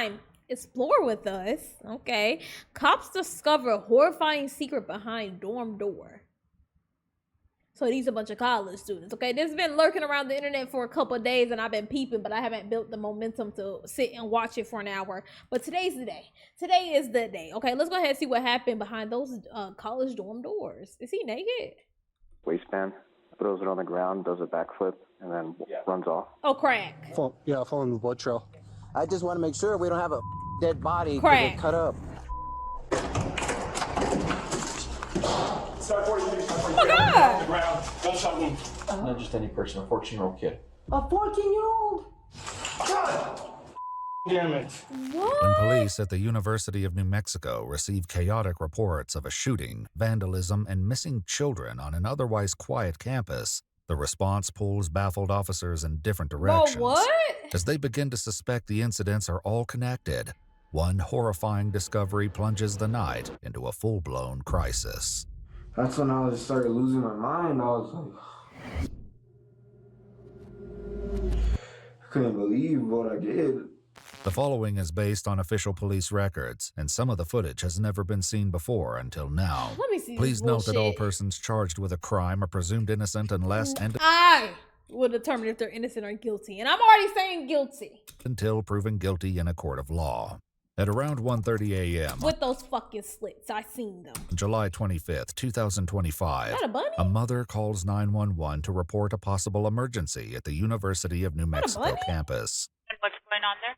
time. Explore with us. Okay. Cops discover a horrifying secret behind dorm door. So these are a bunch of college students. Okay, this has been lurking around the internet for a couple of days, and I've been peeping, but I haven't built the momentum to sit and watch it for an hour. But today's the day. Today is the day. Okay, let's go ahead and see what happened behind those college dorm doors. Is he naked? Waistband, throws it on the ground, does a backflip, and then runs off. Oh, crack. Following the blood trail. I just want to make sure we don't have a dead body crack cut up. Oh my God! Not just any person, a 14-year-old kid. A 14-year-old? God damn it. What? When police at the University of New Mexico receive chaotic reports of a shooting, vandalism, and missing children on an otherwise quiet campus, the response pulls baffled officers in different directions. What? As they begin to suspect the incidents are all connected, one horrifying discovery plunges the night into a full-blown crisis. That's when I just started losing my mind. I was like, I couldn't believe what I did. The following is based on official police records, and some of the footage has never been seen before until now. Let me see. Please note that all persons charged with a crime are presumed innocent unless and I will determine if they're innocent or guilty, and I'm already saying guilty. Until proven guilty in a court of law. At around 1:30 a.m. With those fucking slits, I seen them. July 25th, 2025, Is that a bunny? a mother calls 911 to report a possible emergency at the University of New Mexico campus. What's going on there?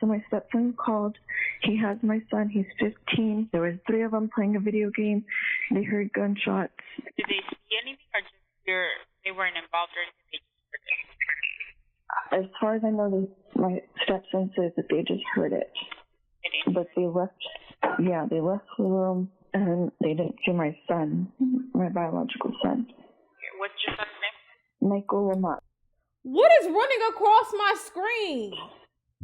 So my stepson called. He has my son. He's 15. There was 3 of them playing a video game. They heard gunshots. Did they see anything, or just they weren't involved, or did they just heard it? As far as I know, my stepson says that they just heard it. But they left. Yeah, they left the room, and they didn't see my son, my biological son. What's your son's name? Michael Lamont. What is running across my screen?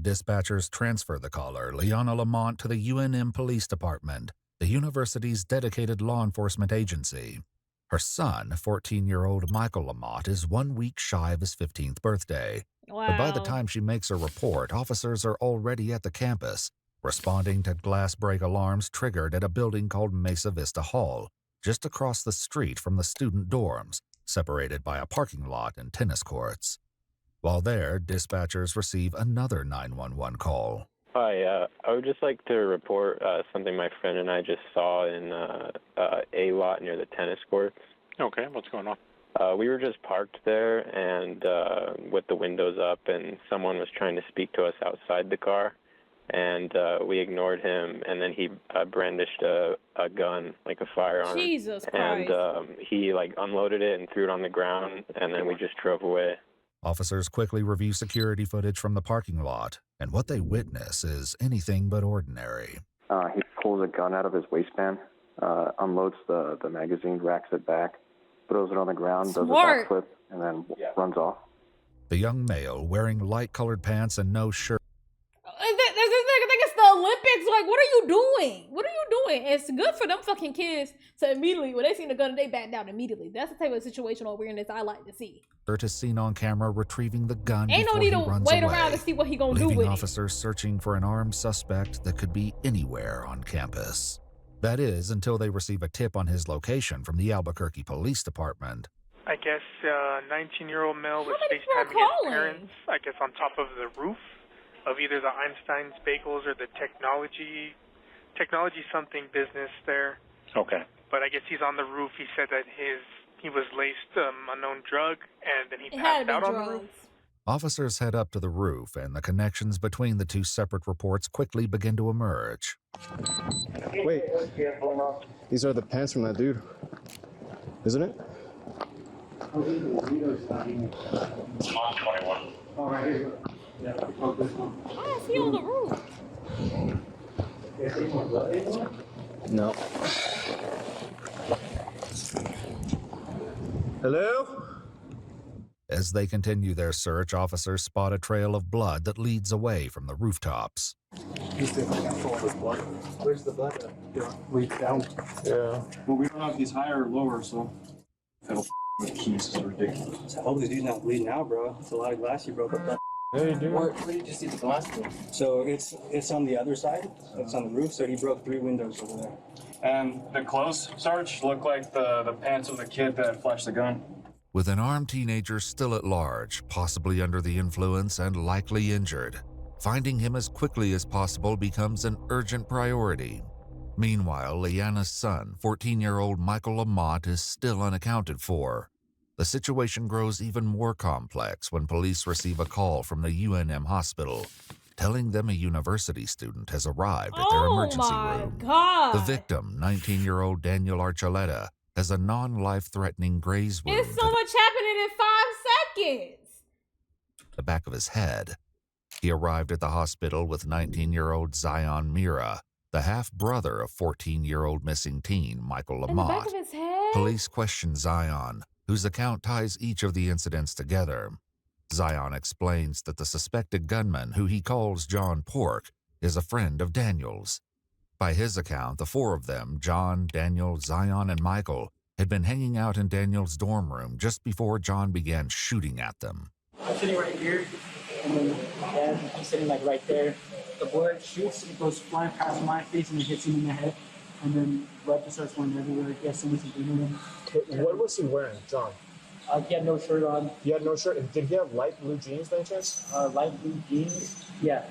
Dispatchers transfer the caller, Liana Lamont, to the UNM Police Department, the university's dedicated law enforcement agency. Her son, 14-year-old Michael Lamont, is 1 week shy of his 15th birthday. Wow. But by the time she makes her report, officers are already at the campus, responding to glass break alarms triggered at a building called Mesa Vista Hall, just across the street from the student dorms, separated by a parking lot and tennis courts. While there, dispatchers receive another 911 call. Hi, I would just like to report something my friend and I just saw in a lot near the tennis courts. Okay, what's going on? We were just parked there and with the windows up, and someone was trying to speak to us outside the car, and we ignored him, and then he brandished a gun, like a firearm. Jesus Christ. And he unloaded it and threw it on the ground, and then we just drove away. Officers quickly review security footage from the parking lot, and what they witness is anything but ordinary. He pulls a gun out of his waistband, unloads the magazine, racks it back, throws it on the ground, does a backflip, and then runs off. The young male, wearing light-colored pants and no shirt. I think it's the Olympics. Like, what are you doing? What are you doing? It's good for them fucking kids to immediately, when they see the gun, they back down immediately. That's the type of situational awareness I like to see. Shirt is seen on camera retrieving the gun Ain't no before need he to runs wait away, around to see what he gonna do leaving with officers searching for an armed suspect that could be anywhere on campus. That is, until they receive a tip on his location from the Albuquerque Police Department. I guess 19-year-old male was many people are FaceTiming his calling? parents, I guess on top of the roof of either the Einstein's Bagels or the technology something business there. Okay. But I guess he's on the roof. He said that he was laced unknown drug, and then he It had to passed be out on the drugs. roof. Officers head up to the roof, and the connections between the two separate reports quickly begin to emerge. Wait. These are the pants from that dude. Isn't it? Come on, 21. Why is he on the roof? No. Hello? As they continue their search, officers spot a trail of blood that leads away from the rooftops. Where's the blood at? Leak down. Yeah. Well, we don't know if he's higher or lower, so. With keys is ridiculous. I hope this dude's not bleeding out, bro. It's a lot of glass you broke up. Hey, dude. Where did you see the glass go? So it's on the other side. It's on the roof. So he broke 3 windows over there. And the clothes, Sarge, look like the pants of the kid that flashed the gun. With an armed teenager still at large, possibly under the influence and likely injured, finding him as quickly as possible becomes an urgent priority. Meanwhile, Leanna's son, 14-year-old Michael Lamont, is still unaccounted for. The situation grows even more complex when police receive a call from the UNM hospital, telling them a university student has arrived at their emergency room. God. The victim, 19-year-old Daniel Archuleta, has a non-life-threatening graze wound It's so much happening in 5 seconds. the back of his head. He arrived at the hospital with 19-year-old Zion Mira, the half-brother of 14-year-old missing teen Michael In the back Lamont. of his head? Police question Zion, whose account ties each of the incidents together. Zion explains that the suspected gunman, who he calls John Pork, is a friend of Daniel's. By his account, the 4 of them, John, Daniel, Zion, and Michael, had been hanging out in Daniel's dorm room just before John began shooting at them. I'm sitting right here, and then Dad, he's sitting like right there. The bullet shoots, it goes flying past my face and it hits him in the head. And then blood just starts going everywhere. He has someone to do with him. What was he wearing, John? He had no shirt on. He had no shirt. Did he have light blue jeans by any chance? Light blue jeans? Yeah.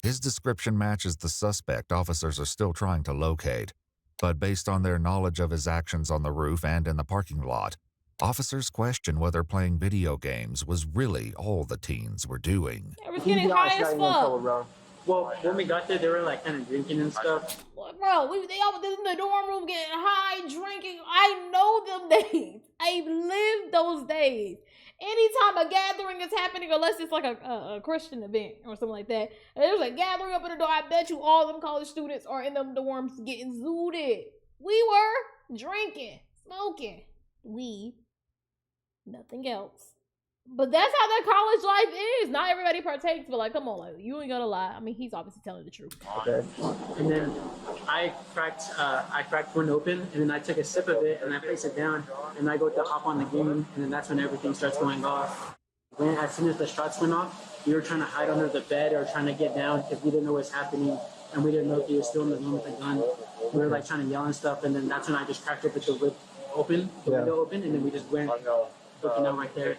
His description matches the suspect officers are still trying to locate, but based on their knowledge of his actions on the roof and in the parking lot, officers question whether playing video games was really all the teens were doing. They was getting high as fuck. Well, when we got there, they were like kind of drinking and stuff. Bro, they all was in the dorm room getting high, drinking. I know them days. I lived those days. Anytime a gathering is happening, unless it's like a Christian event or something like that, and there's a gathering up in the door, I bet you all them college students are in them dorms getting zooted. We were drinking, smoking, weed, nothing else. But that's how their college life is. Not everybody partakes, but like, come on, like, you ain't gonna lie. I mean, he's obviously telling the truth. Okay. And then I cracked one open, and then I took a sip of it, and I placed it down, and I go to hop on the game, and then that's when everything starts going off. As soon as the shots went off, we were trying to hide under the bed or trying to get down because we didn't know what was happening, and we didn't know if he was still in the room with the gun. We were like trying to yell and stuff, and then that's when I just cracked open the window open, and then we just went looking out right there.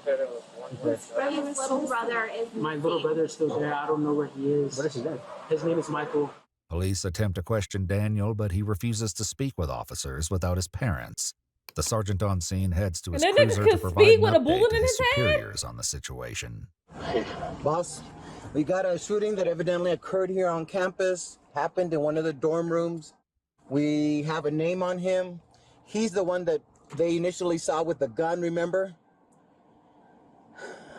His little brother is My little brother is still there. I don't know where he is. What is his name? His name is Michael. Police attempt to question Daniel, but he refuses to speak with officers without his parents. The sergeant on scene heads to his And that nigga cruiser could to provide speak an with a update bullet to in his his head? superiors on the situation. Boss, we got a shooting that evidently occurred here on campus, happened in one of the dorm rooms. We have a name on him. He's the one that they initially saw with the gun, remember?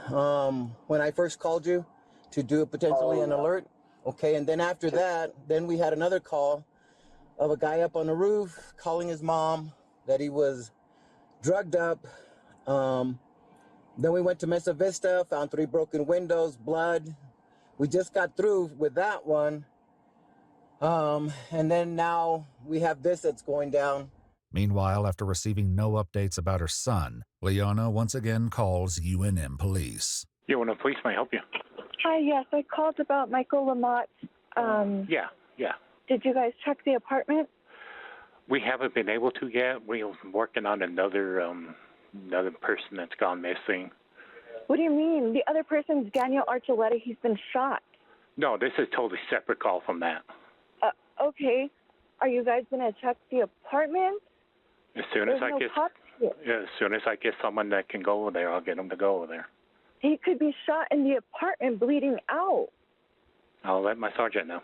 When I first called you to do potentially an alert. Okay, and then after that, then we had another call of a guy up on the roof calling his mom that he was drugged up. Then we went to Mesa Vista, found 3 broken windows, blood. We just got through with that one. And then now we have this that's going down. Meanwhile, after receiving no updates about her son, Leona once again calls UNM police. Yeah, when the police may help you. Hi, yes, I called about Michael Lamont. Yeah. Did you guys check the apartment? We haven't been able to yet. We're working on another person that's gone missing. What do you mean? The other person's Daniel Archuleta. He's been shot. No, this is a totally separate call from that. Okay. Are you guys going to check the apartment? As soon as There's I no get, cops here. as soon as I get someone that can go over there, I'll get them to go over there. He could be shot in the apartment, bleeding out. I'll let my sergeant know.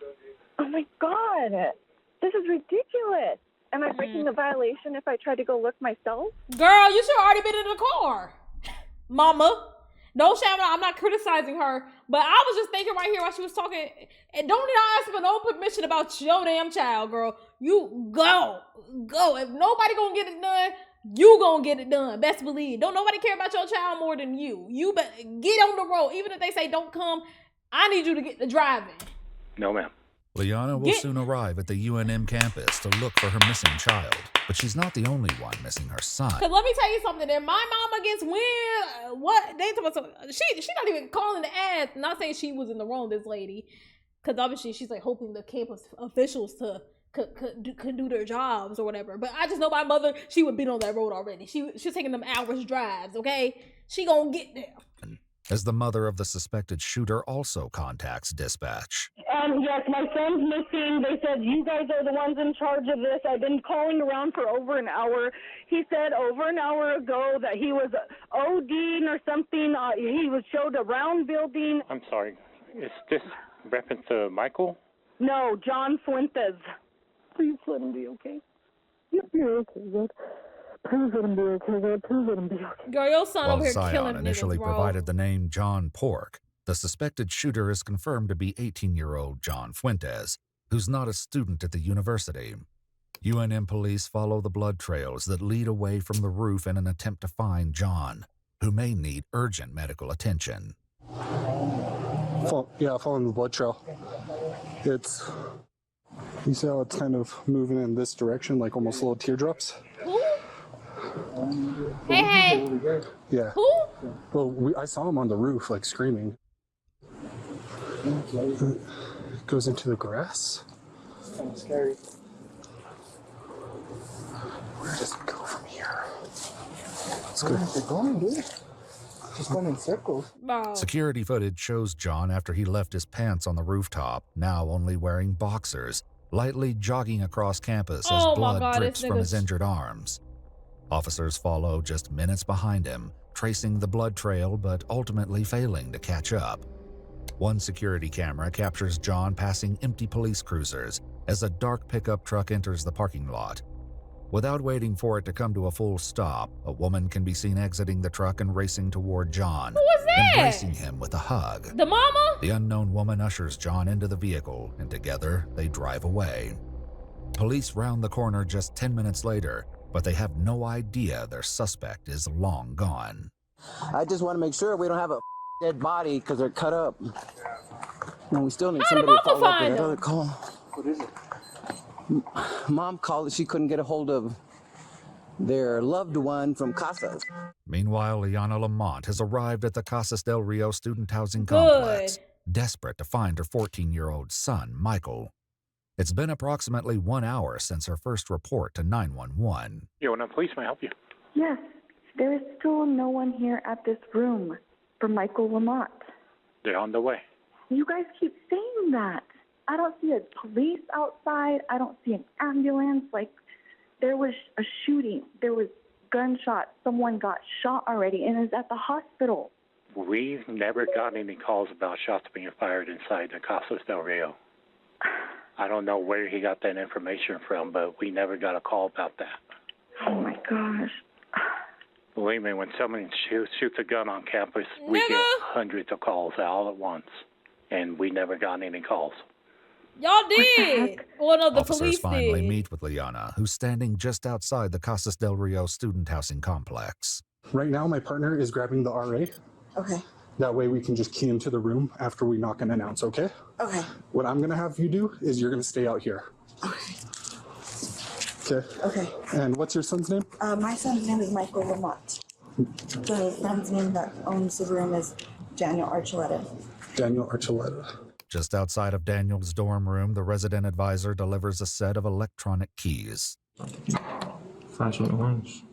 Oh, my God. This is ridiculous. Am I breaking the violation if I try to go look myself? Girl, you should have already been in the car. Mama. No, Shamma, I'm not criticizing her, but I was just thinking right here while she was talking, and don't ask for no permission about your damn child, girl. You go. If nobody gonna get it done, you gonna get it done. Best believe. Don't nobody care about your child more than you. You better get on the road. Even if they say don't come, I need you to get the driving. No, ma'am. Liana will soon arrive at the UNM campus to look for her missing child, but she's not the only one missing her son. Cause let me tell you something. If my mama gets wind, what they talking about? She not even calling the ass. Not saying she was in the wrong, this lady, because obviously she's like hoping the campus officials to could do their jobs or whatever. But I just know my mother, she would be on that road already. She's taking them hours drives. Okay, she gonna get there. As the mother of the suspected shooter also contacts dispatch. Yes, my son's missing. They said you guys are the ones in charge of this. I've been calling around for over an hour. He said over an hour ago that he was ODing or something. He was showed a round building. I'm sorry. Is this reference to Michael? No, John Fuentes. Please let him be okay. You're okay, good. Please let him be okay, good. Please let him be okay. Girl, your son While over here Zion killing initially niggas, bro. provided the name John Pork, the suspected shooter is confirmed to be 18-year-old John Fuentes, who's not a student at the university. UNM police follow the blood trails that lead away from the roof in an attempt to find John, who may need urgent medical attention. Following the blood trail. You see how it's kind of moving in this direction, like almost little teardrops? Hey. Yeah. Who? Well, I saw him on the roof, like screaming. Goes into the grass. It's kind of scary. Where does it go from here? Let's Where is it going, dude? Just going in circles. Bro. Security footage shows John after he left his pants on the rooftop, now only wearing boxers, lightly jogging across campus as blood drips from his injured arms. Officers follow just minutes behind him, tracing the blood trail but ultimately failing to catch up. One security camera captures John passing empty police cruisers as a dark pickup truck enters the parking lot. Without waiting for it to come to a full stop, a woman can be seen exiting the truck and racing toward John, Who was that? embracing him with a hug. The mama? The unknown woman ushers John into the vehicle, and together they drive away. Police round the corner just 10 minutes later, but they have no idea their suspect is long gone. I just want to make sure we don't have a dead body because they're cut up. And we still need somebody to follow up with that other call. What is it? Mom called that she couldn't get a hold of their loved one from Casas. Meanwhile, Liana Lamont has arrived at the Casas del Rio student housing complex, desperate to find her 14-year-old son, Michael. It's been approximately 1 hour since her first report to 911. UNM police, may I help you? Yes, there is still no one here at this room for Michael Lamont. They're on the way. You guys keep saying that. I don't see a police outside. I don't see an ambulance. Like, there was a shooting. There was gunshots. Someone got shot already and is at the hospital. We've never gotten any calls about shots being fired inside the Casas del Rio. I don't know where he got that information from, but we never got a call about that. Oh, my gosh. Believe me, when someone shoots a gun on campus, we get hundreds of calls all at once, and we never got any calls. Y'all did. Well, no, the Officers police finally did. meet with Liana, who's standing just outside the Casas del Rio student housing complex. Right now, my partner is grabbing the RA. Okay. That way we can just key into the room after we knock and announce, okay? Okay. What I'm going to have you do is you're going to stay out here. Okay. Okay. Okay. And what's your son's name? My son's name is Michael Lamont. The friend's name that owns the room is Daniel Archuleta. Daniel Archuleta. Just outside of Daniel's dorm room, the resident advisor delivers a set of electronic keys. Flashing orange.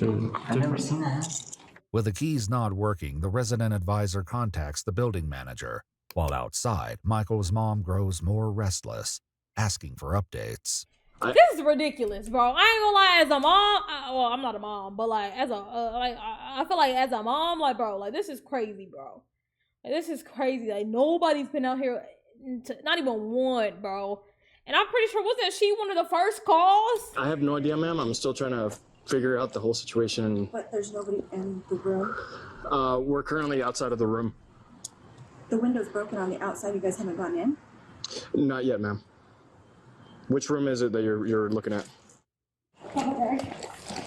I've never seen that. With the keys not working, the resident advisor contacts the building manager. While outside, Michael's mom grows more restless, asking for updates. This is ridiculous, bro. I ain't gonna lie. As a mom, well, I'm not a mom, but like as a I feel like as a mom, like bro, like this is crazy, bro. Like, this is crazy. Like nobody's been out here, not even one, bro. And I'm pretty sure wasn't she one of the first calls? I have no idea, ma'am. I'm still trying to figure out the whole situation. But there's nobody in the room. We're currently outside of the room. The window's broken on the outside. You guys haven't gone in? Not yet, ma'am. Which room is it that you're looking at? Over there.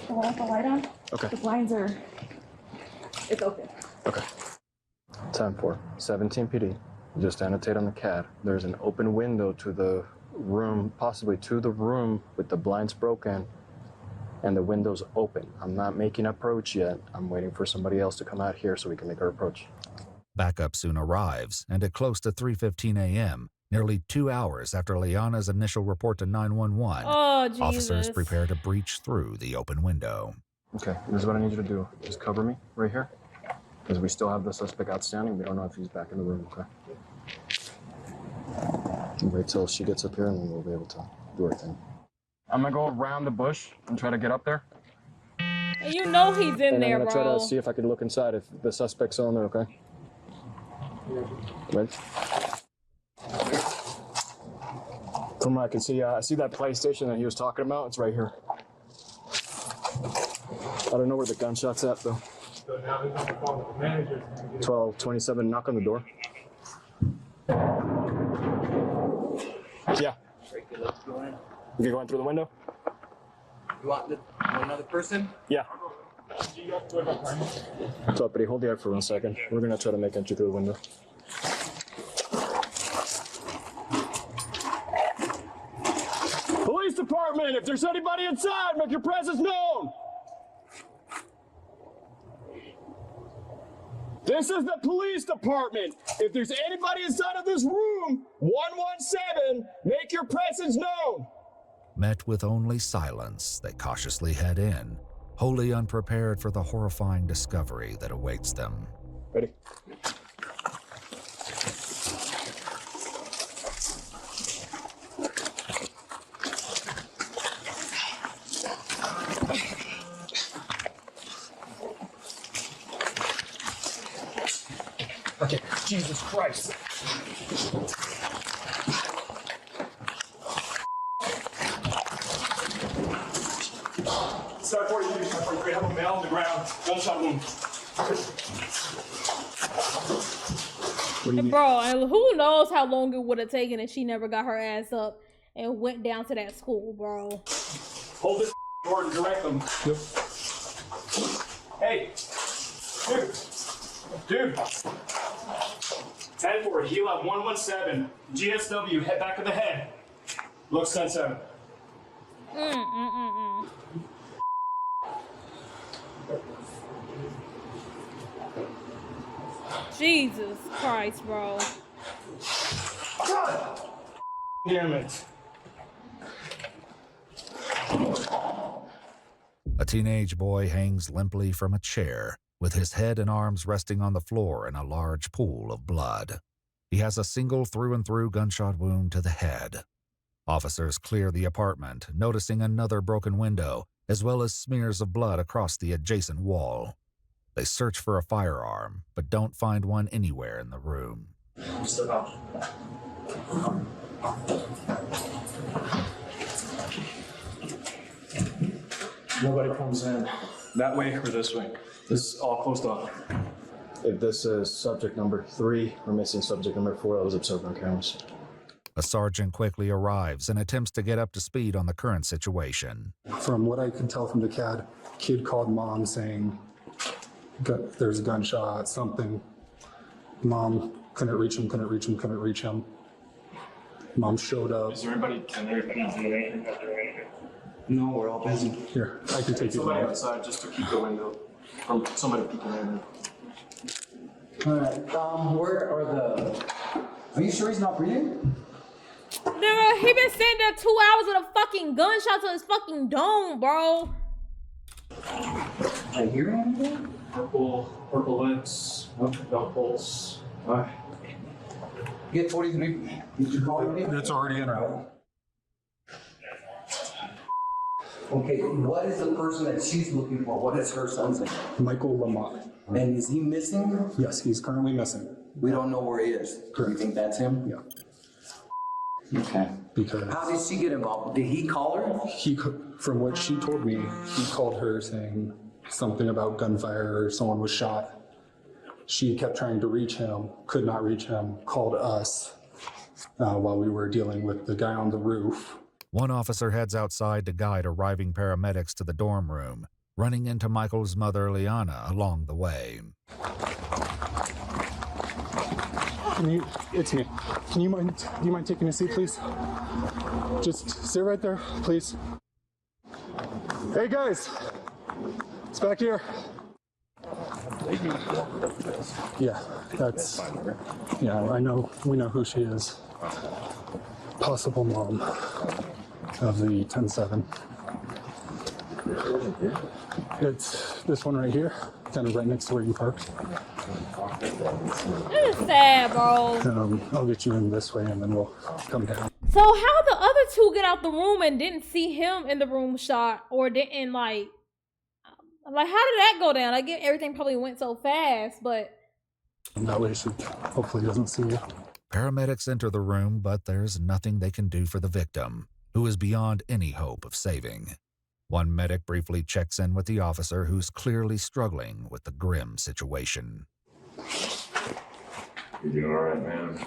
The one with the light on? Okay. The blinds are... It's open. Okay. 10-4, 17 PD. Just annotate on the CAD. There's an open window to the room, possibly to the room with the blinds broken and the windows open. I'm not making approach yet. I'm waiting for somebody else to come out here so we can make our approach. Backup soon arrives, and at close to 3:15 a.m., nearly 2 hours after Liana's initial report to 911, officers prepare to breach through the open window. Okay, this is what I need you to do. Just cover me right here, because we still have the suspect outstanding. We don't know if he's back in the room, okay? Wait till she gets up here, and then we'll be able to do our thing. I'm gonna go around the bush and try to get up there. And you know he's in there, bro. I'm gonna try to see if I can look inside if the suspect's still in there, okay? Wait. From what I can see, I see that PlayStation that he was talking about. It's right here. I don't know where the gunshot's at, though. 1227, knock on the door. Yeah. You can go in through the window? You want another person? Yeah. What's up, buddy? Hold the air for 1 second. We're gonna try to make entry through the window. Police department, if there's anybody inside, make your presence known. This is the police department. If there's anybody inside of this room, 117, make your presence known. Met with only silence, they cautiously head in, wholly unprepared for the horrifying discovery that awaits them. Ready? Okay, Jesus Christ. Start 43, start 43. I have a male on the ground. Gunshot wound. Bro, and who knows how long it would have taken if she never got her ass up and went down to that school, bro. Hold this door and direct them. Yep. Hey. Dude. 10-4, heal up 117. GSW, head back of the head. Looks 10-7. Jesus Christ, bro. God damn it. A teenage boy hangs limply from a chair, with his head and arms resting on the floor in a large pool of blood. He has a single through-and-through gunshot wound to the head. Officers clear the apartment, noticing another broken window, as well as smears of blood across the adjacent wall. They search for a firearm, but don't find one anywhere in the room. Nobody comes in. That way or this way? This is all closed off. If this is subject number 3, we're missing subject number 4 that was observed on cameras. A sergeant quickly arrives and attempts to get up to speed on the current situation. From what I could tell from the CAD, kid called mom saying there's a gunshot, something. Mom couldn't reach him. Mom showed up. Is there anybody in there? No, we're all busy. Here, I can take you. Somebody outside just to keep the window from somebody peeking in. Alright, where are the... Are you sure he's not breathing? Nigga, he been sitting there 2 hours with a fucking gunshot to his fucking dome, bro. I hear anything? Purple lips, no pulse. Get 43. Did you call him? It's already in route. Okay, what is the person that she's looking for? What is her son's name? Michael Lamont. And is he missing? Yes, he's currently missing. We don't know where he is. Correct. You think that's him? Yeah. Okay. Because how did she get involved? Did he call her? From what she told me, he called her saying something about gunfire or someone was shot. She kept trying to reach him, could not reach him, called us while we were dealing with the guy on the roof. One officer heads outside to guide arriving paramedics to the dorm room, running into Michael's mother, Liana, along the way. It's me. Do you mind taking a seat, please? Just sit right there, please. Hey guys, it's back here. Yeah, I know, we know who she is. Possible mom of the 10-7. It's this one right here, kind of right next to where you parked. This is sad, bro. I'll get you in this way and then we'll come down. So how the other two get out the room and didn't see him in the room shot, or didn't like how did that go down? I get everything probably went so fast, but that way she hopefully doesn't see you. Paramedics enter the room, but there's nothing they can do for the victim, who is beyond any hope of saving. One medic briefly checks in with the officer, who's clearly struggling with the grim situation. You doing all right, man?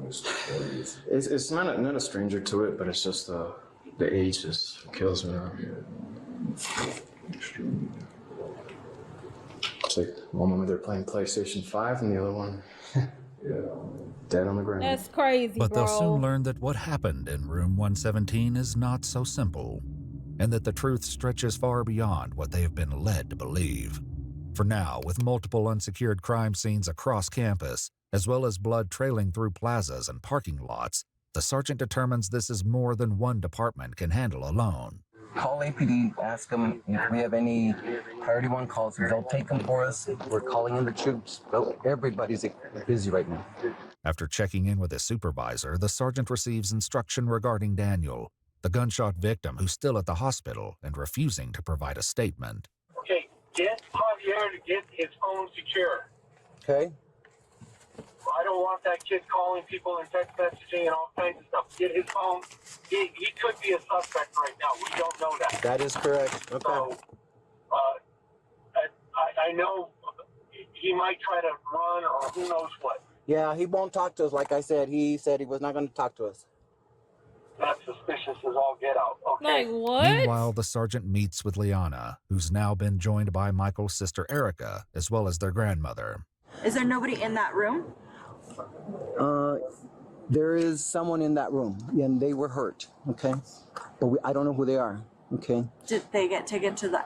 It's not a stranger to it, but it's just the age just kills me now. It's like one moment they're playing PlayStation 5 and the other one dead on the ground. that's crazy, But bro. they'll soon learn that what happened in room 117 is not so simple, and that the truth stretches far beyond what they have been led to believe. For now, with multiple unsecured crime scenes across campus, as well as blood trailing through plazas and parking lots, the sergeant determines this is more than one department can handle alone. Call APD, ask them if we have any priority 1 calls. They'll take them for us. We're calling in the troops. Everybody's busy right now. After checking in with his supervisor, the sergeant receives instruction regarding Daniel, the gunshot victim who's still at the hospital and refusing to provide a statement. Okay, get Javier to get his phone secure. Okay. I don't want that kid calling people and text messaging and all kinds of stuff. Get his phone. He could be a suspect right now. We don't know that. That is correct. Okay. So, I know he might try to run or who knows what. Yeah, he won't talk to us. Like I said, he said he was not going to talk to us. That's suspicious as all get out. Okay. Like what? Meanwhile, the sergeant meets with Liana, who's now been joined by Michael's sister Erica, as well as their grandmother. Is there nobody in that room? There is someone in that room, and they were hurt, okay? But I don't know who they are, okay? Did they get taken to the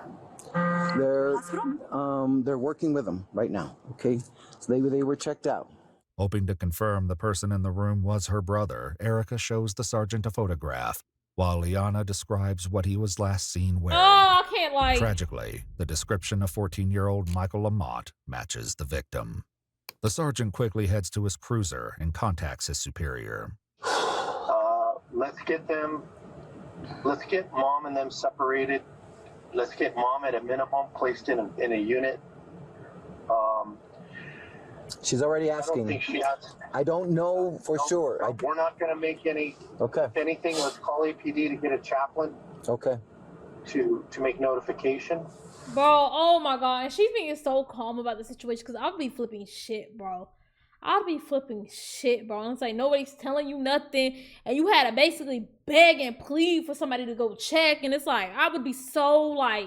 hospital? They're working with them right now, okay? So they were checked out. Hoping to confirm the person in the room was her brother, Erica shows the sergeant a photograph, while Liana describes what he was last seen wearing. Oh, I can't like. Tragically, the description of 14-year-old Michael Lamont matches the victim. The sergeant quickly heads to his cruiser and contacts his superior. Let's get mom and them separated. Let's get mom at a minimum placed in a unit. She's already asking. I don't think she has. I don't know for sure. We're not going to make any. Okay. If anything, let's call APD to get a chaplain. Okay. To make notification. Bro, oh my god. And she's being so calm about the situation because I'll be flipping shit, bro. I'll be flipping shit, bro. It's like nobody's telling you nothing. And you had to basically beg and plead for somebody to go check. And it's like, I would be so like,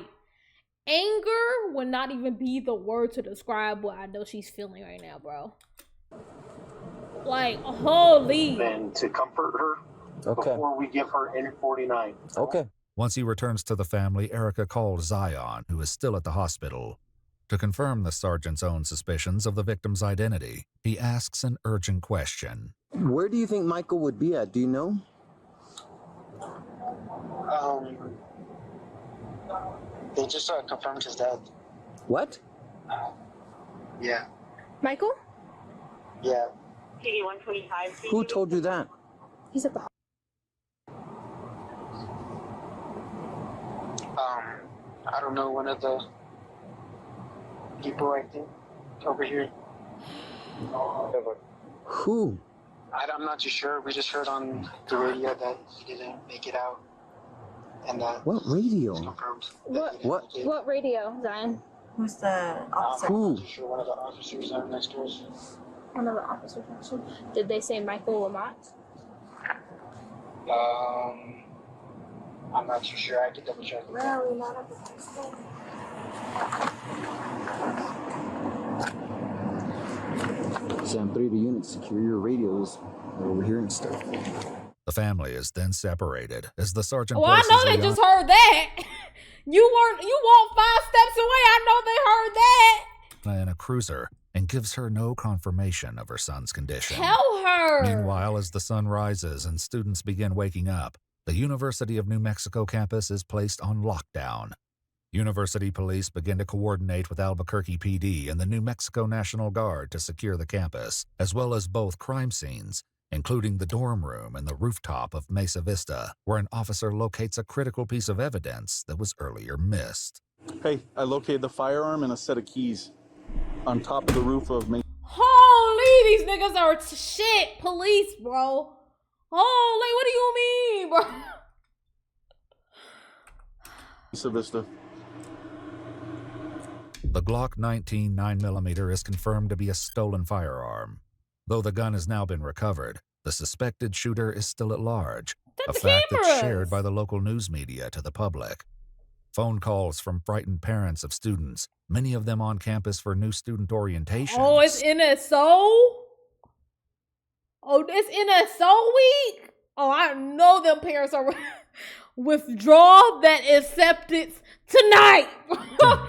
anger would not even be the word to describe what I know she's feeling right now, bro. Like, holy. And to comfort her before we give her N49. Okay. Once he returns to the family, Erica calls Zion, who is still at the hospital. To confirm the sergeant's own suspicions of the victim's identity, he asks an urgent question. Where do you think Michael would be at? Do you know? They just confirmed his death. What? Yeah. Michael? Yeah. PD 125. Who told you that? He's at the I don't know, one of the people, I think, over here. Who? I'm not too sure. We just heard on the radio that he didn't make it out. And that What radio? confirmed. What radio, Zion? Who's the officer? Who? I'm not too sure. One of the officers next to us. One of the officers mentioned. Did they say Michael Lamont? I'm not too sure. I could double check. Where are we not at the hospital? Sam 3 to unit, secure your radios. We're overhearing stuff. The family is then separated as the sergeant Well, I know they just heard that. You walk 5 steps away. I know they heard that. in a cruiser and gives her no confirmation of her son's condition. Tell her. Meanwhile, as the sun rises and students begin waking up, the University of New Mexico campus is placed on lockdown. University police begin to coordinate with Albuquerque PD and the New Mexico National Guard to secure the campus, as well as both crime scenes, including the dorm room and the rooftop of Mesa Vista, where an officer locates a critical piece of evidence that was earlier missed. Hey, I located the firearm and a set of keys on top of the roof of Mesa. Holy, these niggas are shit police, bro. Holy, what do you mean, bro? Mesa Vista. The Glock 19 9mm is confirmed to be a stolen firearm. Though the gun has now been recovered, the suspected shooter is still at large, a fact that's shared by the local news media to the public. Phone calls from frightened parents of students, many of them on campus for new student orientation. Oh, it's NSO? Oh, it's NSO week? Oh, I know them parents are withdraw that acceptance tonight.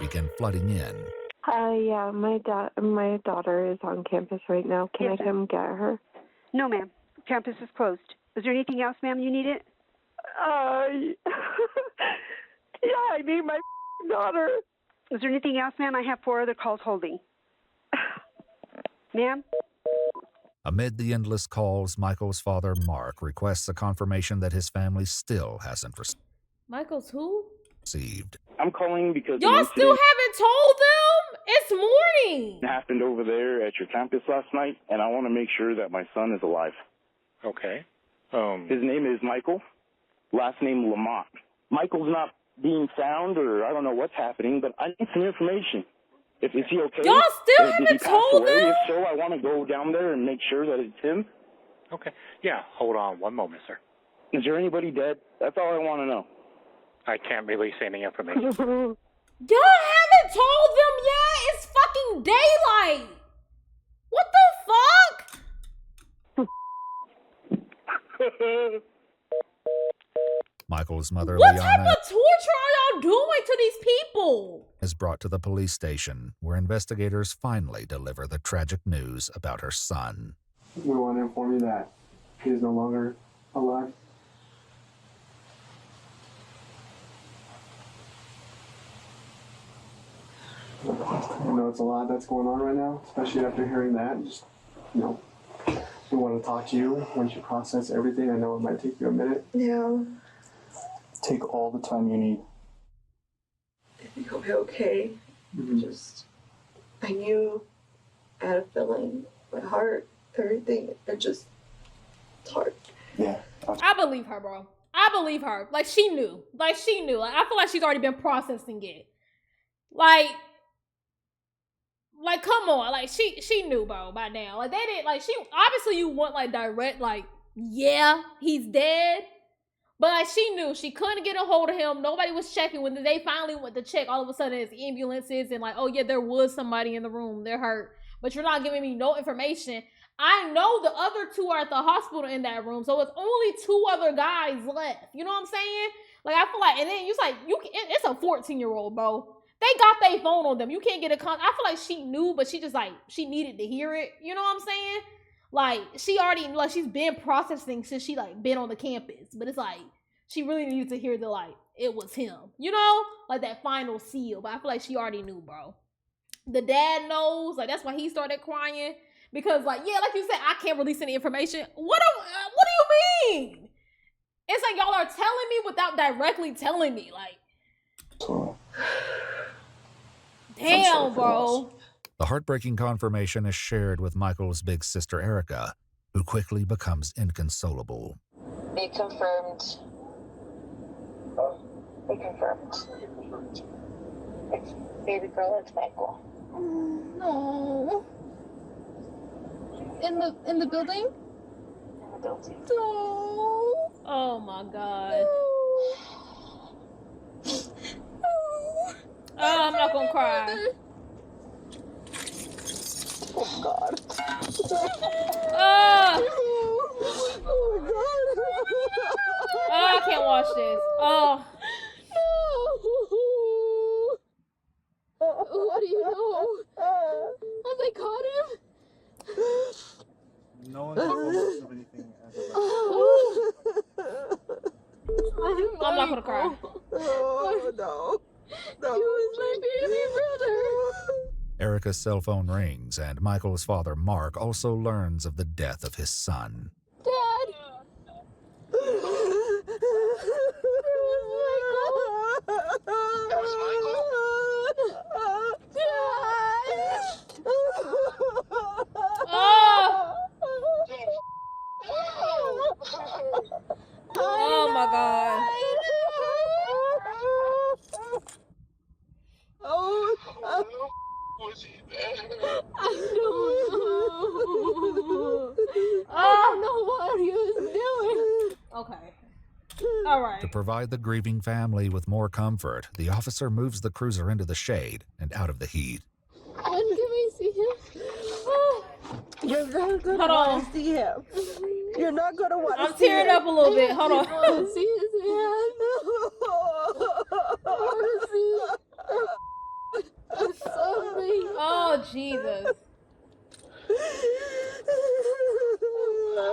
Begin flooding in. Yeah, my daughter is on campus right now. Can I come get her? No, ma'am. Campus is closed. Is there anything else, ma'am, you needed? Yeah, I need my daughter. Is there anything else, ma'am? I have 4 other calls holding. Ma'am? Amid the endless calls, Michael's father, Mark, requests a confirmation that his family still hasn't Michael's who? received. I'm calling because Y'all still haven't told them? It's morning. it happened over there at your campus last night, and I want to make sure that my son is alive. Okay. His name is Michael, last name Lamont. Michael's not being found, or I don't know what's happening, but I need some information. Is he okay? Y'all still Did he haven't pass told away? them? If so, I want to go down there and make sure that it's him. Okay. Yeah, hold on one moment, sir. Is there anybody dead? That's all I want to know. I can't release any information. Y'all haven't told them yet? It's fucking daylight. What the fuck? Michael's mother, What type Liana, of torture are y'all doing to these people? is brought to the police station, where investigators finally deliver the tragic news about her son. We want to inform you that he is no longer alive. I know it's a lot that's going on right now, especially after hearing that. Just, we want to talk to you once you process everything. I know it might take you a minute. Yeah. Take all the time you need. I think he'll be okay. I knew, I had a feeling, my heart, everything. It's hard. Yeah. I believe her, bro. I believe her. Like, she knew. Like, I feel like she's already been processing it. Like, come on. Like, she knew, bro, by now. Like, they didn't, like, obviously you want, like, direct, like, yeah, he's dead. But, like, she knew. She couldn't get a hold of him. Nobody was checking. When they finally went to check, all of a sudden it's ambulances and, like, oh, yeah, there was somebody in the room. They're hurt. But you're not giving me no information. I know the other 2 are at the hospital in that room, so it's only 2 other guys left. You know what I'm saying? Like, I feel like, and then it's like, it's a 14-year-old, bro. They got their phone on them. You can't get a I feel like she knew, but she just, like, she needed to hear it. You know what I'm saying? Like, she already, like, she's been processing since she, like, been on the campus. But it's like, she really needed to hear like, it was him. You know? Like, that final seal. But I feel like she already knew, bro. The dad knows. Like, that's why he started crying. Because, like, yeah, like you said, I can't release any information. What do you mean? It's like y'all are telling me without directly telling me. Like, damn, bro. The heartbreaking confirmation is shared with Michael's big sister, Erica, who quickly becomes inconsolable. They confirmed. They confirmed. It's baby girl, it's Michael. No. In the building? In the building. No. Oh my god. Oh, I'm not gonna cry. Oh god. I can't watch this. Oh. What do you know? Have they caught him? No one's informed us of anything as of I'm not gonna cry. Oh, no. No. He was my baby brother. Erica's cell phone rings, and Michael's father, Mark, also learns of the death of his son. Dad! That was Michael? Dad! Oh my God. Was he there? I don't know what he was doing. Okay. All right. To provide the grieving family with more comfort, the officer moves the cruiser into the shade and out of the heat. When can we see him? You're not gonna Hold want on. to see him. You're not gonna want to I'm see tearing him. up a little bit. Hold on. I want to see his hand. I want to see something. Oh, Jesus. No,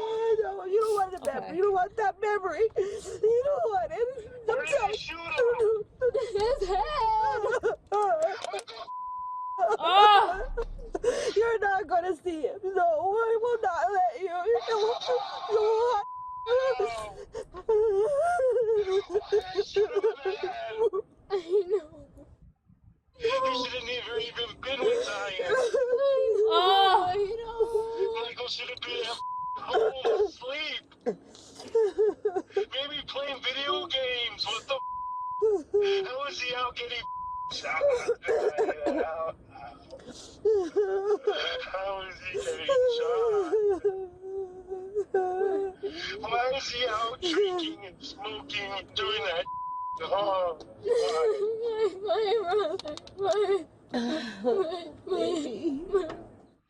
you don't want the memory. You don't want that memory. You don't want it. Where did you shoot him? His head. Oh. You're not gonna see him. No, I will not let you. I know. You should have never even been with Zion. Oh. I know. Michael should have been at home asleep. Maybe playing video games. What the How is he out getting shot? How is he getting shot? Why is he out drinking and smoking and doing that? Oh,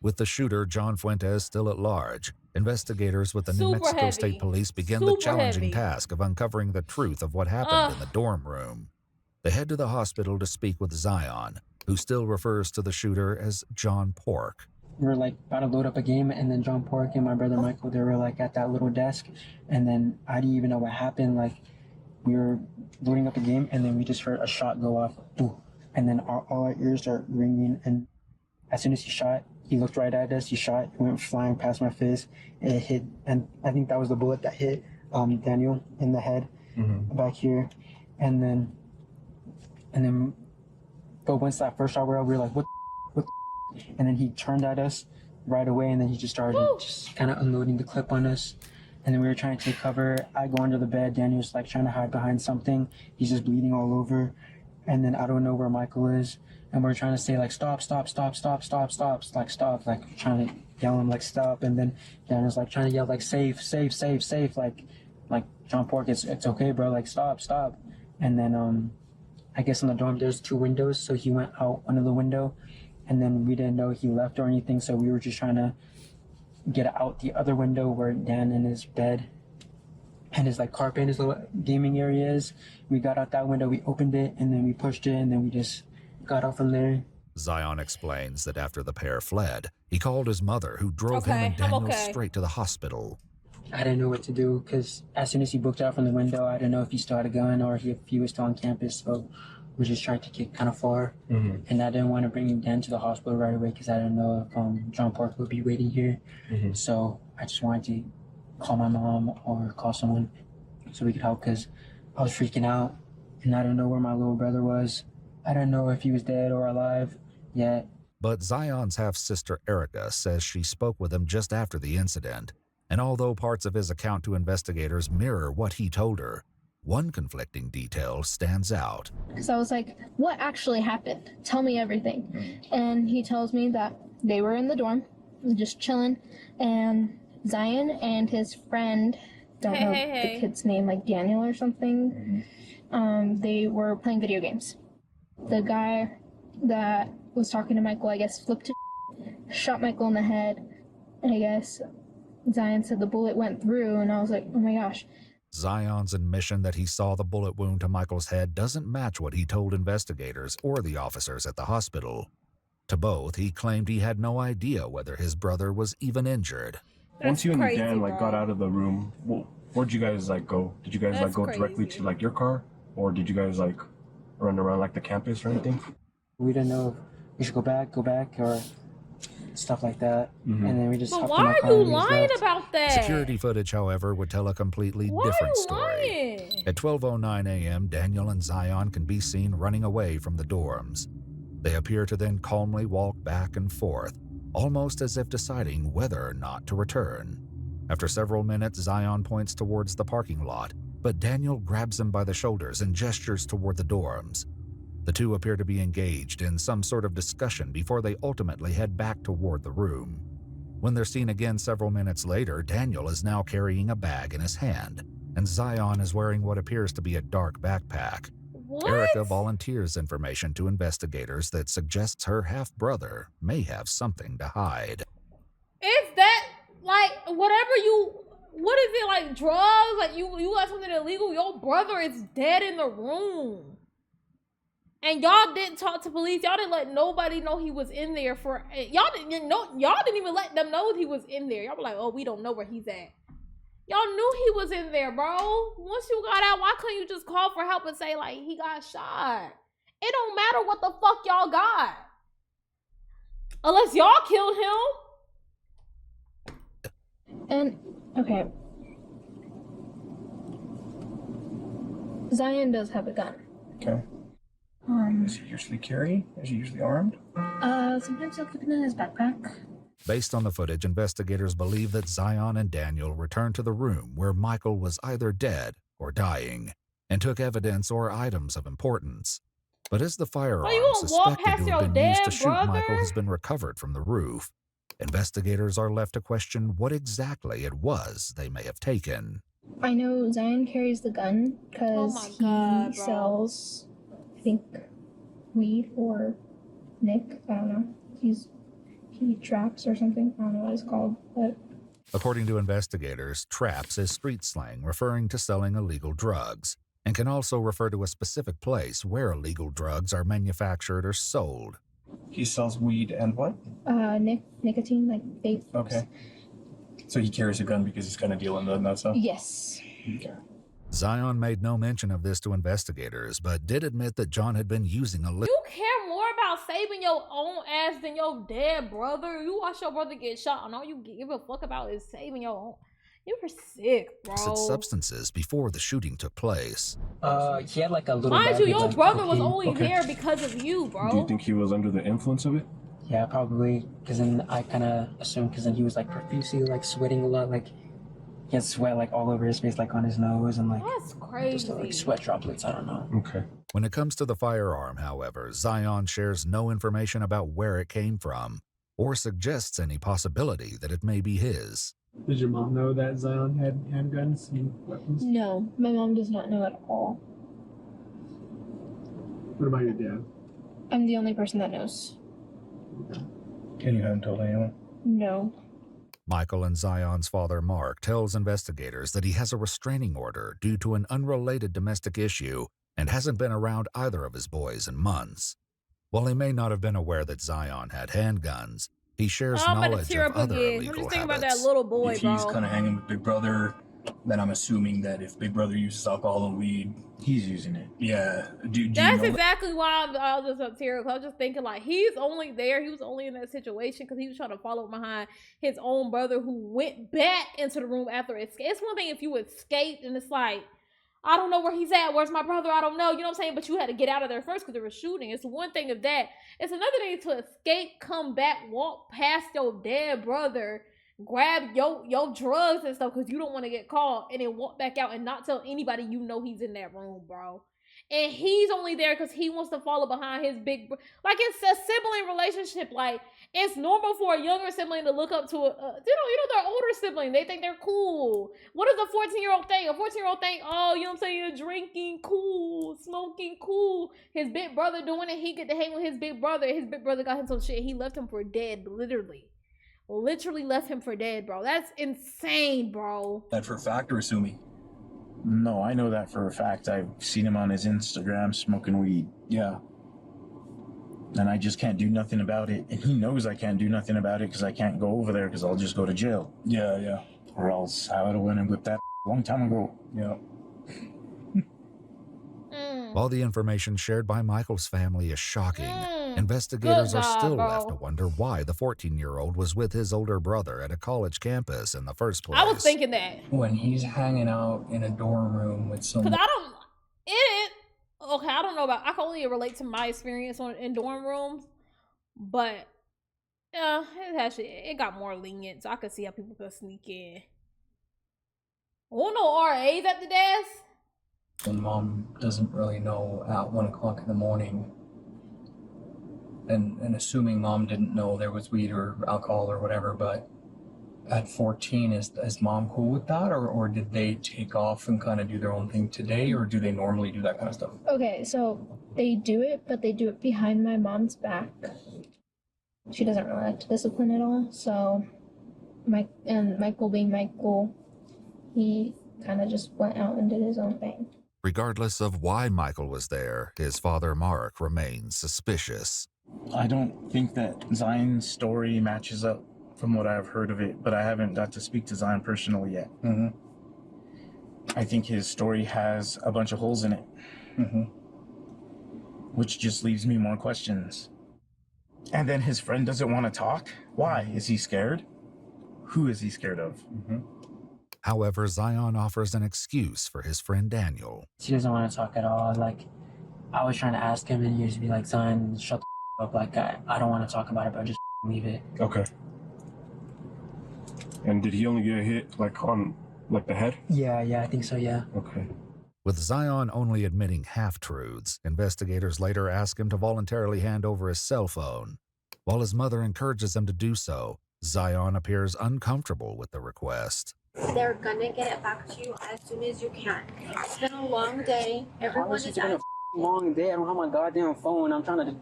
With the shooter, John Fuentes, still at large, investigators with the New Super Mexico heavy. State Police begin the Super challenging heavy. task of uncovering the truth of what happened in the dorm room. They head to the hospital to speak with Zion, who still refers to the shooter as John Pork. We were like about to load up a game, and then John Pork and my brother Michael, they were like at that little desk, and then I didn't even know what happened. Like we were loading up a game, and then we just heard a shot go off, and then all our ears start ringing. And as soon as he shot, he looked right at us. He shot, it went flying past my face, and it hit. And I think that was the bullet that hit Daniel in the head back here, and then. But once that first shot went out, we were like, what? And then he turned at us right away, and then he just started just kind of unloading the clip on us. And then we were trying to take cover. I go under the bed. Daniel's like trying to hide behind something. He's just bleeding all over. And then I don't know where Michael is. And we're trying to say like, stop, like stop, like trying to yell him like stop. And then Daniel's like trying to yell like safe, like John Pork, it's okay, bro, like stop. And then I guess in the dorm there's 2 windows, so he went out under the window. And then we didn't know he left or anything, so we were just trying to get out the other window where Dan in his bed and his like carpet, his little gaming area is. We got out that window, we opened it, and then we pushed it, and then we just got out from there. Zion explains that after the pair fled, he called his mother, who drove him and Daniel straight to the hospital. I didn't know what to do, because as soon as he booked out from the window, I didn't know if he still had a gun or if he was still on campus, so we just tried to get kind of far. And I didn't want to bring him down to the hospital right away because I didn't know if John Park would be waiting here. So I just wanted to call my mom or call someone so we could help, because I was freaking out and I didn't know where my little brother was. I didn't know if he was dead or alive yet. But Zion's half-sister Erica says she spoke with him just after the incident. And although parts of his account to investigators mirror what he told her, one conflicting detail stands out. So I was like, what actually happened? Tell me everything. And he tells me that they were in the dorm, just chilling, and Zion and his friend, don't know the kid's name, like Daniel or something, they were playing video games. The guy that was talking to Michael, I guess, flipped to shot Michael in the head, I guess Zion said the bullet went through, and I was like, oh my gosh. Zion's admission that he saw the bullet wound to Michael's head doesn't match what he told investigators or the officers at the hospital. To both, he claimed he had no idea whether his brother was even injured. Once you and your dad got out of the room, where'd you guys go? Did you guys go directly to your car, or did you guys run around the campus or anything? We didn't know if we should go back, or stuff like that. And then we just But hopped why in our are car you and we just lying left. about that? Security footage, however, would tell a completely different story. Lying? At 12:09 a.m., Daniel and Zion can be seen running away from the dorms. They appear to then calmly walk back and forth, almost as if deciding whether or not to return. After several minutes, Zion points towards the parking lot, but Daniel grabs him by the shoulders and gestures toward the dorms. The two appear to be engaged in some sort of discussion before they ultimately head back toward the room. When they're seen again several minutes later, Daniel is now carrying a bag in his hand, and Zion is wearing what appears to be a dark backpack. What? Erica volunteers information to investigators that suggests her half-brother may have something to hide. Is that whatever what is it, drugs? You got something illegal? Your brother is dead in the room. And y'all didn't talk to police. Y'all didn't let nobody know he was in there y'all didn't even let them know he was in there. Y'all were like, oh, we don't know where he's at. Y'all knew he was in there, bro. Once you got out, why couldn't you just call for help and say, he got shot? It don't matter what the fuck y'all got. Unless y'all killed him. And, okay. Zion does have a gun. Okay. Does he usually carry? Is he usually armed? Sometimes he'll keep it in his backpack. Based on the footage, investigators believe that Zion and Daniel returned to the room where Michael was either dead or dying and took evidence or items of importance. But as the firearm suspected to have been used to shoot Michael has been recovered from the roof, investigators are left to question what exactly it was they may have taken. I know Zion carries the gun because he sells, I think, weed or Nick. I don't know. He traps or something. I don't know what it's called, but According to investigators, traps is street slang referring to selling illegal drugs, and can also refer to a specific place where illegal drugs are manufactured or sold. He sells weed and what? nicotine, like vape. Okay. So he carries a gun because he's kind of dealing in that stuff? Yes. Okay. Zion made no mention of this to investigators, but did admit that John had been using a You care more about saving your own ass than your dead brother. You watch your brother get shot, and all you give a fuck about is saving your own. You were sick, bro. illicit substances before the shooting took place. He had a little. Mind you, your brother was only there because of you, bro. Do you think he was under the influence of it? Yeah, probably. Because then I kind of assumed, because then he was profusely sweating a lot, he had sweat all over his face, on his nose, and that's crazy. Just sweat droplets. I don't know. Okay. When it comes to the firearm, however, Zion shares no information about where it came from, or suggests any possibility that it may be his. Did your mom know that Zion had handguns and weapons? No, my mom does not know at all. What about your dad? I'm the only person that knows. And you haven't told anyone? No. Michael and Zion's father, Mark, tells investigators that he has a restraining order due to an unrelated domestic issue and hasn't been around either of his boys in months. While he may not have been aware that Zion had handguns, he shares knowledge of other illegal I'm just thinking habits. about that little boy, If bro. he's kind of hanging with Big Brother, then I'm assuming that if Big Brother uses alcohol and weed, he's using it. Yeah. Do you That's know exactly why I was just up here. I was just thinking he's only there. He was only in that situation because he was trying to follow behind his own brother who went back into the room after escape. It's one thing if you escaped and it's I don't know where he's at. Where's my brother? I don't know. You know what I'm saying? But you had to get out of there first because they were shooting. It's one thing of that. It's another thing to escape, come back, walk past your dead brother, grab your drugs and stuff because you don't want to get caught, and then walk back out and not tell anybody you know he's in that room, bro. And he's only there because he wants to follow behind his big bro. It's a sibling relationship. It's normal for a younger sibling to look up to their older sibling. They think they're cool. What does a 14-year-old think? A 14-year-old think, oh, you know what I'm saying? You're drinking, cool, smoking, cool. His big brother doing it. He get to hang with his big brother. His big brother got him some shit. He left him for dead, literally. literally left him for dead, bro. That's insane, bro. That for a fact or assuming? No, I know that for a fact. I've seen him on his Instagram smoking weed. Yeah. And I just can't do nothing about it. And he knows I can't do nothing about it because I can't go over there because I'll just go to jail. Yeah, yeah. Or else I would have went and whipped that a long time ago. Yeah. While the information shared by Michael's family is shocking, investigators are still left to wonder why the 14-year-old was with his older brother at a college campus in the first place. I was thinking that. When he's hanging out in a dorm room with someone. Because I don't know about, I can only relate to my experience in dorm rooms, but it got more lenient, so I could see how people could sneak in. Oh no, RAs at the desk? When mom doesn't really know at 1 o'clock in the morning, and assuming mom didn't know there was weed or alcohol or whatever, but at 14, is mom cool with that, or did they take off and kind of do their own thing today, or do they normally do that kind of stuff? Okay, so they do it, but they do it behind my mom's back. She doesn't really like to discipline at all, so Michael being Michael, he kind of just went out and did his own thing. Regardless of why Michael was there, his father Mark remains suspicious. I don't think that Zion's story matches up from what I've heard of it, but I haven't got to speak to Zion personally yet. Mm-hmm. I think his story has a bunch of holes in it, which just leaves me more questions. And then his friend doesn't want to talk? Why? Is he scared? Who is he scared of? However, Zion offers an excuse for his friend Daniel. She doesn't want to talk at all. Like, I was trying to ask him, and he used to be like, Zion, shut the up. Like, I don't want to talk about it, but just leave it. Okay. And did he only get hit, like, on, like, the head? Yeah, I think so, yeah. Okay. With Zion only admitting half-truths, investigators later ask him to voluntarily hand over his cell phone. While his mother encourages him to do so, Zion appears uncomfortable with the request. They're gonna get it back to you as soon as you can. It's been a long day. Everyone is been a long day. I don't have my goddamn phone. I'm trying to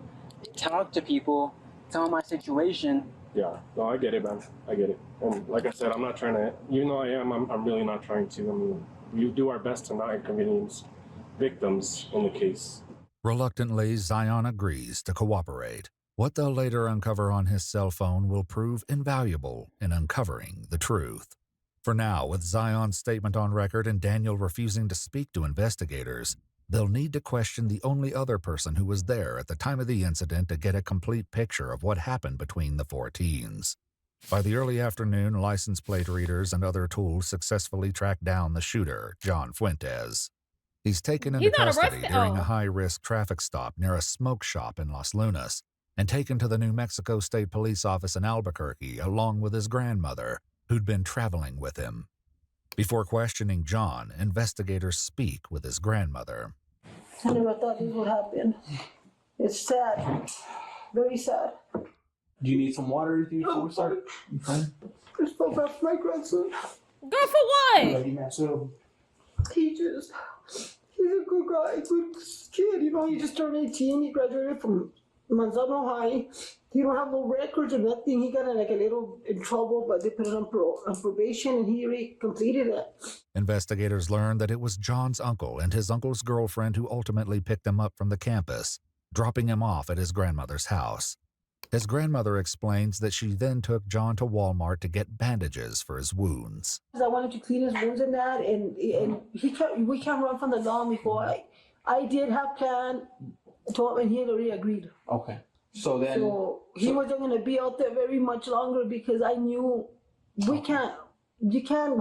talk to people, tell them my situation. Yeah, no, I get it, man. I get it. And like I said, I'm not trying to, even though I am, I'm really not trying to. I mean, we do our best to not inconvenience victims in the case. Reluctantly, Zion agrees to cooperate. What they'll later uncover on his cell phone will prove invaluable in uncovering the truth. For now, with Zion's statement on record and Daniel refusing to speak to investigators, they'll need to question the only other person who was there at the time of the incident to get a complete picture of what happened between the four teens. By the early afternoon, license plate readers and other tools successfully tracked down the shooter, John Fuentes. He's taken into custody during a high-risk traffic stop near a smoke shop in Los Lunas and taken to the New Mexico State Police Office in Albuquerque along with his grandmother, who'd been traveling with him. Before questioning John, investigators speak with his grandmother. I never thought this would happen. It's sad. Very sad. Do you need some water or anything before we start? You fine? It's so bad for my grandson. Go for what? He's a good guy, good kid. You know, he just turned 18. He graduated from Manzano High. He don't have no records or nothing. He got like a little in trouble, but they put him on probation, and he already completed it. Investigators learned that it was John's uncle and his uncle's girlfriend who ultimately picked him up from the campus, dropping him off at his grandmother's house. His grandmother explains that she then took John to Walmart to get bandages for his wounds. I wanted to clean his wounds and that, and we can't run from the law before. I did have planned to him, and he had already agreed. Okay. So he wasn't going to be out there very much longer because I knew you can't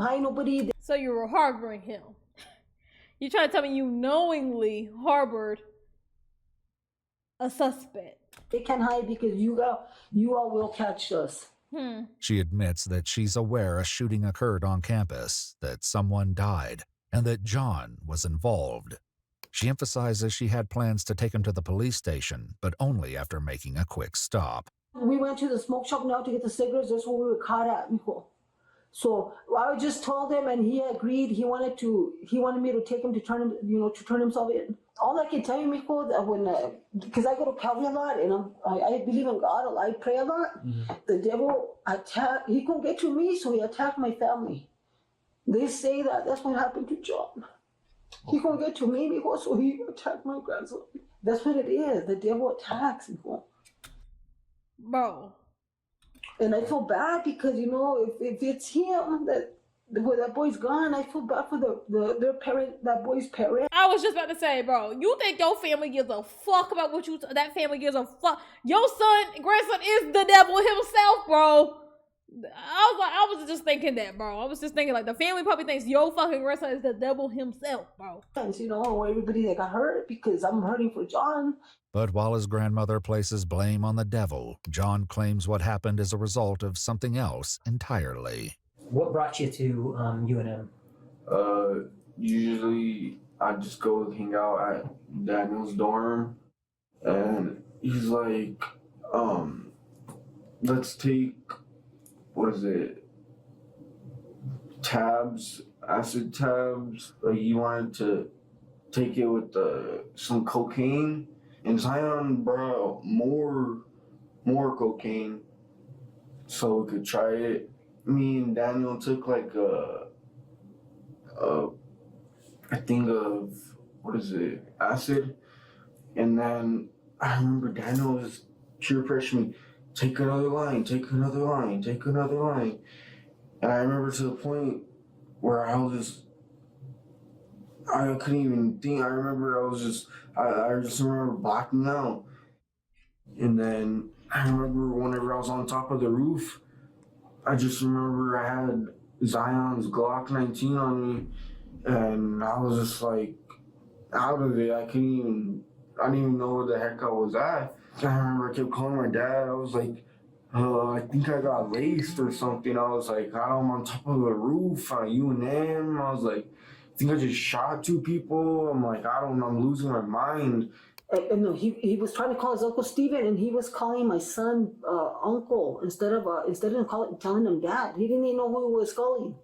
hide nobody. So you were harboring him. You trying to tell me you knowingly harbored a suspect? They can't hide because you all will catch us. She admits that she's aware a shooting occurred on campus, that someone died, and that John was involved. She emphasizes she had plans to take him to the police station, but only after making a quick stop. We went to the smoke shop now to get the cigarettes. That's where we were caught at, Nicole. So I just told him, and he agreed. He wanted me to take him to turn him, to turn himself in. All I can tell you, Miko, that when, because I go to Calvary a lot, and I believe in God, I pray a lot. The devil attacked. He couldn't get to me, so he attacked my family. They say that's what happened to John. He couldn't get to me, Miko, so he attacked my grandson. That's what it is. The devil attacks, Miko. Bro. And I feel bad because, if it's him where that boy's gone, I feel bad for their parent, that boy's parent. I was just about to say, bro, you think your family gives a fuck about what that family gives a fuck? Your grandson is the devil himself, bro. I was just thinking that, bro. I was just thinking, like, the family probably thinks your fucking grandson is the devil himself, bro. Everybody that got hurt because I'm hurting for John. But while his grandmother places blame on the devil, John claims what happened is a result of something else entirely. What brought you to UNM? Usually I just go hang out at Daniel's dorm, and he's like, let's take, acid tabs. Like, he wanted to take it with some cocaine, and Zion brought more cocaine so we could try it. Me and Daniel took like a thing of acid, and then I remember Daniel was peer pressuring me, take another line, and I remember to the point where I couldn't even think. I remember I just remember blacking out, and then I remember whenever I was on top of the roof, I just remember I had Zion's Glock 19 on me, and I was just like out of it. I didn't even know where the heck I was at. I remember I kept calling my dad. I was like, I think I got laced or something. I was like, I'm on top of the roof on UNM. I was like, I think I just shot 2 people. I'm like, I'm losing my mind. No, he was trying to call his Uncle Steven, and he was calling my son uncle instead of telling him dad. He didn't even know who he was calling,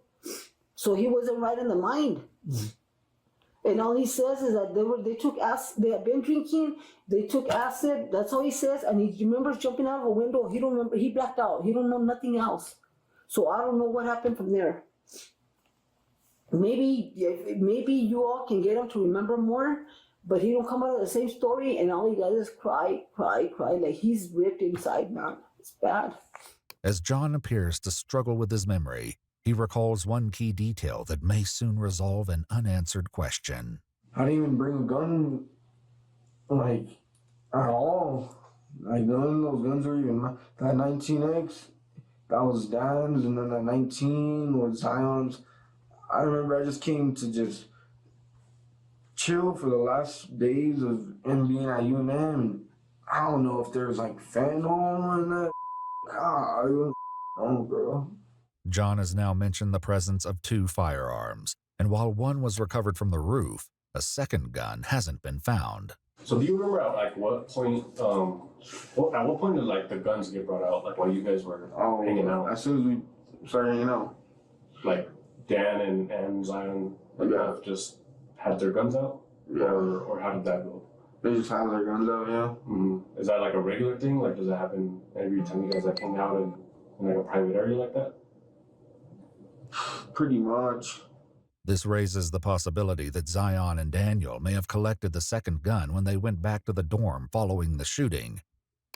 so he wasn't right in the mind. And all he says is that they took acid. They had been drinking. They took acid. That's all he says. And he remembers jumping out of a window. He don't remember. He blacked out. He don't know nothing else. So I don't know what happened from there. Maybe you all can get him to remember more. But he don't come out of the same story, and all he does is cry, like he's ripped inside, man. It's bad. As John appears to struggle with his memory, he recalls one key detail that may soon resolve an unanswered question. I didn't even bring a gun, like, at all. Like, none of those guns were even mine. That 19X, that was Dan's, and then that 19 was Zion's. I remember I just came to just chill for the last days of him being at UNM. I don't know if there's like fentanyl in that. I don't know, bro. John has now mentioned the presence of 2 firearms, and while one was recovered from the roof, a second gun hasn't been found. So do you remember at like what point, at what point did like the guns get brought out, like while you guys were hanging out? As soon as we started hanging out. Like Dan and Zion have just had their guns out? Yeah. Or how did that go? They just have their guns out, yeah. Mm-hmm. Is that like a regular thing? Like, does that happen every time you guys like hang out in like a private area like that? Pretty much. This raises the possibility that Zion and Daniel may have collected the second gun when they went back to the dorm following the shooting.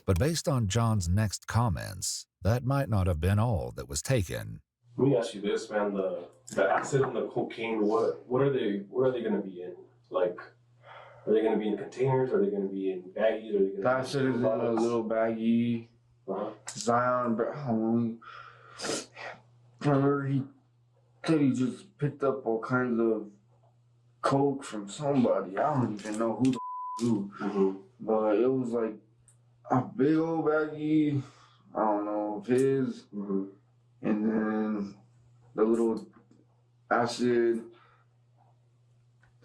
But based on John's next comments, that might not have been all that was taken. Let me ask you this, man. The acid and the cocaine, what are they going to be in? Like, are they going to be in containers? Are they going to be in baggies? Are they going to acid is in a little baggie. Zion, I remember he said he just picked up all kinds of coke from somebody. I don't even know who the who. Mm-hmm. But it was like a big old baggie, I don't know, of his. Mm-hmm. And then the little acid.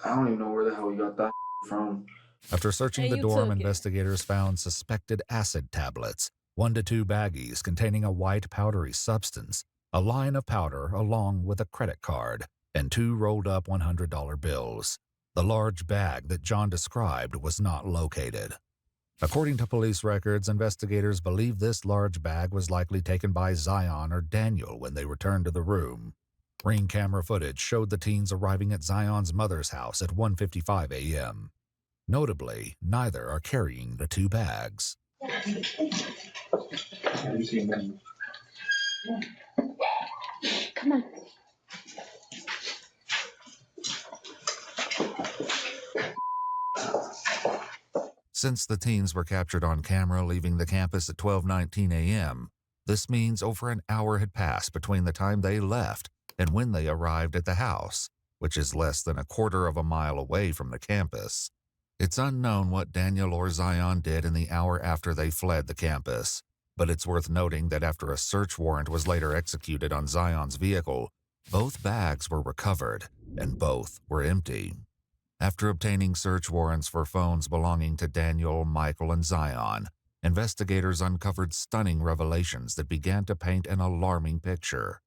I don't even know where the hell he got that from. After searching the dorm, investigators found suspected acid tablets, 1 to 2 baggies containing a white powdery substance, a line of powder along with a credit card, and 2 rolled up $100 bills. The large bag that John described was not located. According to police records, investigators believe this large bag was likely taken by Zion or Daniel when they returned to the room. Ring camera footage showed the teens arriving at Zion's mother's house at 1:55 a.m. Notably, neither are carrying the 2 bags. Come on. Since the teens were captured on camera leaving the campus at 12:19 a.m., this means over an hour had passed between the time they left and when they arrived at the house, which is less than a quarter of a mile away from the campus. It's unknown what Daniel or Zion did in the hour after they fled the campus, but it's worth noting that after a search warrant was later executed on Zion's vehicle, both bags were recovered and both were empty. After obtaining search warrants for phones belonging to Daniel, Michael, and Zion, investigators uncovered stunning revelations that began to paint an alarming picture.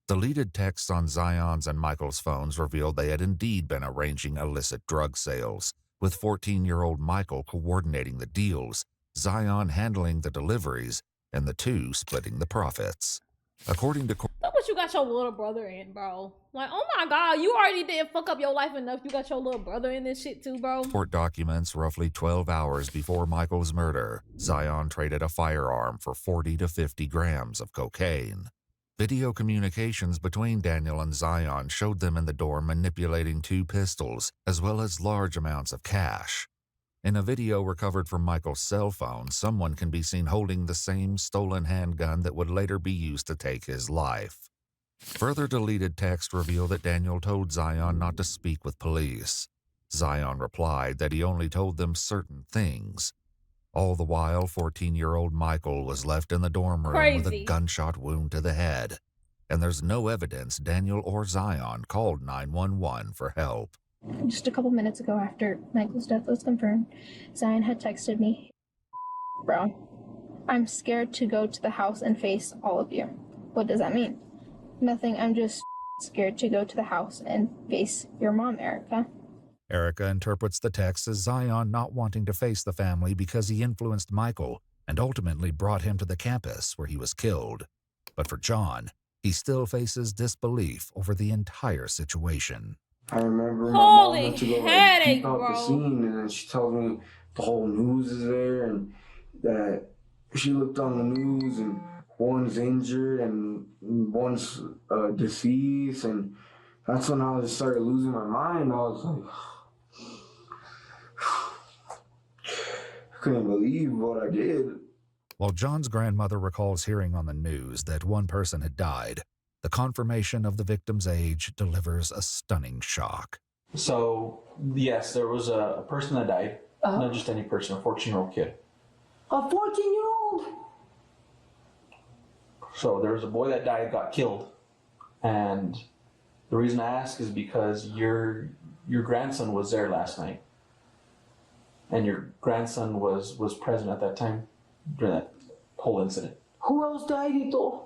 Deleted texts on Zion's and Michael's phones revealed they had indeed been arranging illicit drug sales, with 14-year-old Michael coordinating the deals, Zion handling the deliveries, and the two splitting the profits. According to Look what you got your little brother in, bro. Like, oh my God, you already didn't fuck up your life enough. You got your little brother in this shit too, bro. court documents, roughly 12 hours before Michael's murder, Zion traded a firearm for 40 to 50 grams of cocaine. Video communications between Daniel and Zion showed them in the dorm manipulating 2 pistols, as well as large amounts of cash. In a video recovered from Michael's cell phone, someone can be seen holding the same stolen handgun that would later be used to take his life. Further deleted text reveal that Daniel told Zion not to speak with police. Zion replied that he only told them certain things. All the while, 14-year-old Michael was left in the dorm room with a gunshot wound to the head. And there's no evidence Daniel or Zion called 911 for help. Just a couple minutes ago, after Michael's death was confirmed, Zion had texted me, "Bro, I'm scared to go to the house and face all of you." What does that mean? Nothing, I'm just scared to go to the house and face your mom, Erica. Erica interprets the text as Zion not wanting to face the family because he influenced Michael and ultimately brought him to the campus where he was killed. But for John, he still faces disbelief over the entire situation. I remember my Holy mom went to go headache, peep out the bro. scene, and then she tells me the whole news is there, and that she looked on the news, and one's injured and one's deceased, and that's when I just started losing my mind. I was like, I couldn't believe what I did. While John's grandmother recalls hearing on the news that one person had died, the confirmation of the victim's age delivers a stunning shock. So, yes, there was a person that died. Not just any person, a 14-year-old kid. A 14-year-old? So there was a boy that died, got killed. And the reason I ask is because your grandson was there last night. And your grandson was present at that time during that whole incident. Who else died, Ito?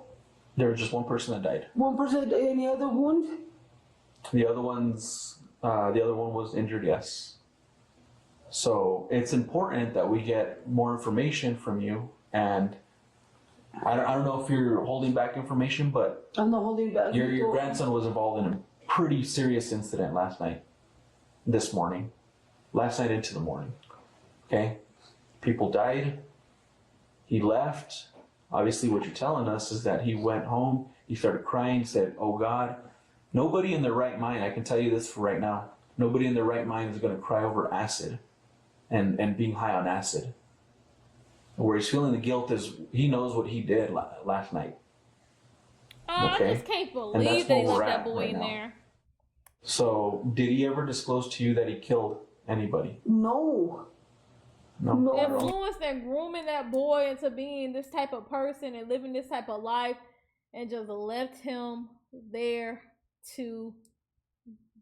There was just one person that died. One person, any other ones? The other one was injured, yes. So it's important that we get more information from you. And I don't know if you're holding back information, but I'm not holding back. your grandson was involved in a pretty serious incident last night into the morning. Okay? People died. He left. Obviously, what you're telling us is that he went home, he started crying, said, "Oh God." Nobody in their right mind, I can tell you this for right now, nobody in their right mind is going to cry over acid and being high on acid. Where he's feeling the guilt is he knows what he did last night. Oh, Okay? I just can't And believe that's they where left we're that at boy right in now. there. So, did he ever disclose to you that he killed anybody? No. No. Influenced and grooming that boy into being this type of person and living this type of life, and just left him there to